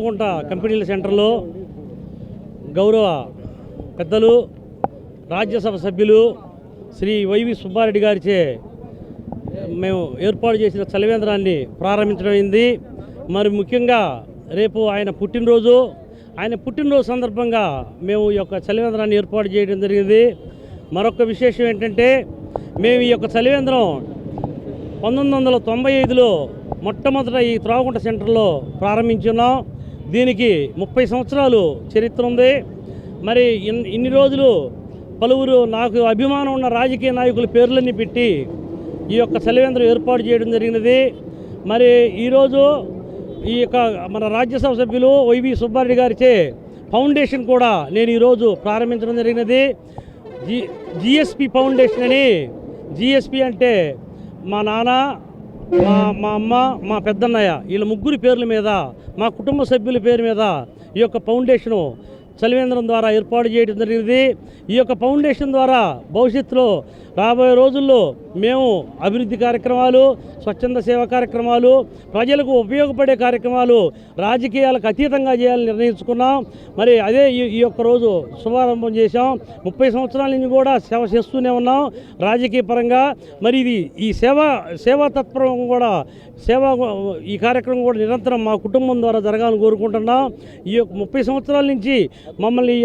త్రోవగుంట కంపెనీల సెంటర్లో గౌరవ పెద్దలు రాజ్యసభ సభ్యులు శ్రీ వైవి సుబ్బారెడ్డి గారిచే మేము ఏర్పాటు చేసిన చలివేంద్రాన్ని ప్రారంభించడం అయింది. మరి ముఖ్యంగా రేపు ఆయన పుట్టినరోజు సందర్భంగా మేము ఈ యొక్క చలివేంద్రాన్ని ఏర్పాటు చేయడం జరిగింది. మరొక విశేషం ఏంటంటే మేము ఈ యొక్క చలివేంద్రం 1995లో మొట్టమొదట ఈ త్రోవగుంట సెంటర్లో ప్రారంభించున్నాం. దీనికి 30 సంవత్సరాలు చరిత్ర ఉంది. మరి ఇన్ని రోజులు పలువురు నాకు అభిమానం ఉన్న రాజకీయ నాయకుల పేర్లన్నీ పెట్టి ఈ యొక్క చలివేంద్రం ఏర్పాటు చేయడం జరిగినది. మరి ఈరోజు ఈ యొక్క మన రాజ్యసభ సభ్యులు వైవి సుబ్బారెడ్డి గారిచే ఫౌండేషన్ కూడా నేను ఈరోజు ప్రారంభించడం జరిగినది. జిఎస్పి ఫౌండేషన్ అని. జిఎస్పి అంటే మా నాన్న, మా అమ్మ, మా పెద్దన్నయ్య వీళ్ళ ముగ్గురి పేర్ల మీద, మా కుటుంబ సభ్యుల పేరు మీద ఈ యొక్క ఫౌండేషను చలివేంద్రం ద్వారా ఏర్పాటు చేయడం జరిగింది. ఈ యొక్క ఫౌండేషన్ ద్వారా భవిష్యత్తులో రాబోయే రోజుల్లో మేము అభివృద్ధి కార్యక్రమాలు, స్వచ్ఛంద సేవా కార్యక్రమాలు, ప్రజలకు ఉపయోగపడే కార్యక్రమాలు రాజకీయాలకు అతీతంగా చేయాలని నిర్ణయించుకున్నాం. మరి అదే ఈ యొక్క రోజు శుభారంభం చేశాం. 30 సంవత్సరాల నుంచి కూడా సేవ చేస్తూనే ఉన్నాం రాజకీయ పరంగా. మరి ఇది ఈ సేవా తత్పరం కూడా ఈ కార్యక్రమం కూడా నిరంతరం మా కుటుంబం ద్వారా జరగాలని కోరుకుంటున్నాం. ఈ యొక్క 30 సంవత్సరాల నుంచి మమ్మల్ని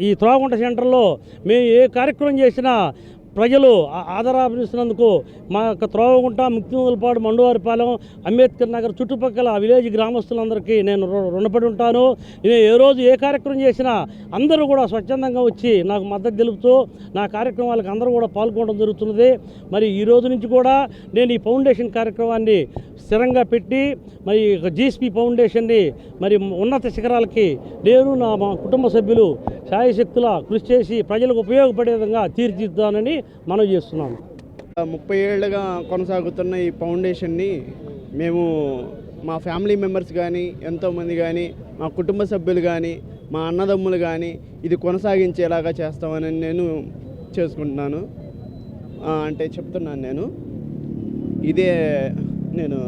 ఈ త్రోవగుంట సెంటర్లో మేము ఏ కార్యక్రమం చేసినా ప్రజలు ఆదరాభిస్తున్నందుకు మా యొక్క త్రోవగుంట, ముక్తిమంగళపాడు, మండువారిపాలెం, అంబేద్కర్ నగర్ చుట్టుపక్కల విలేజ్ గ్రామస్తులందరికీ నేను రుణపడి ఉంటాను. నేను ఏ రోజు ఏ కార్యక్రమం చేసినా అందరూ కూడా స్వచ్ఛందంగా వచ్చి నాకు మద్దతు తెలుపుతూ నా కార్యక్రమాలకు అందరూ కూడా పాల్గొనడం జరుగుతున్నది. మరి ఈ రోజు నుంచి కూడా నేను ఈ ఫౌండేషన్ కార్యక్రమాన్ని స్థిరంగా పెట్టి మరి జిఎస్పి ఫౌండేషన్ని మరి ఉన్నత శిఖరాలకి నేను మా కుటుంబ సభ్యులు శాయశక్తులా కృషి చేసి ప్రజలకు ఉపయోగపడే విధంగా తీర్చిదిద్దానని మనం చేస్తున్నాము. 30 ఏళ్ళుగా కొనసాగుతున్న ఈ ఫౌండేషన్ని మేము మా ఫ్యామిలీ మెంబర్స్ కానీ, ఎంతోమంది కానీ, మా కుటుంబ సభ్యులు కానీ, మా అన్నదమ్ములు కానీ ఇది కొనసాగించేలాగా చేస్తామని నేను చేసుకుంటున్నాను. చెప్తున్నాను. ఇదే నేను